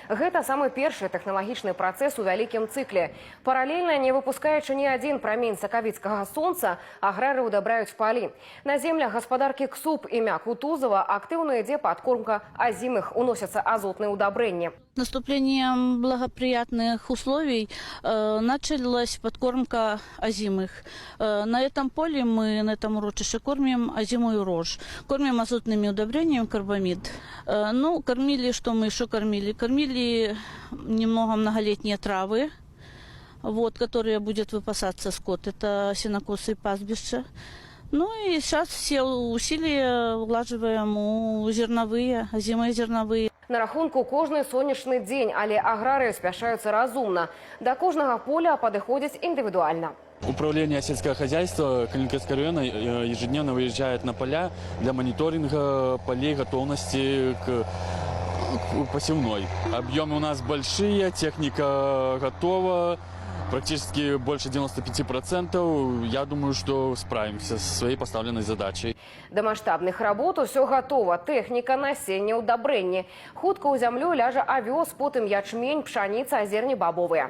Гэта самы першы тэхналагічны працэс у вялікім цыкле. Паралельна, не выпускаючы ні адзін прамень сакавіцкага сонца, аграры ўдабраюць палі. На землях гаспадаркі Ксуб імя Кутузова актыўна ідзе падкормка азімых, уносяцца азотныя ўдабрэнні. Наступлением благоприятных условий началась подкормка озимых. На этом поле мы, на этом урочище, кормим озимую рожь. Кормим азотными удобрениями карбамид. Ну, кормили, что мы еще кормили? Кормили немного многолетние травы, вот, которые будет выпасаться скот. Это сенокосы и пастбища. Ну и сейчас все усилия влаживаем у зерновые, озимые зерновые. На рахунку кожны сонечны дзень, але аграрыі спяшаюцца разумна. Да кожнага поля падыходзяць індывідуальна. Управление сельского хозяйства Калининградского района ежедневно выезжает на поля для мониторинга полей готовности к посевной. Объемы у нас большие, техника готова, практически больше 95%. Я думаю, что справимся со своей поставленной задачей. Да маштабных работ усё гатова. Тэхніка, насенне, удабрэнні. Хутка ў зямлю ляжа авёс, потым ячмень, пшаніца, зерні бабовыя.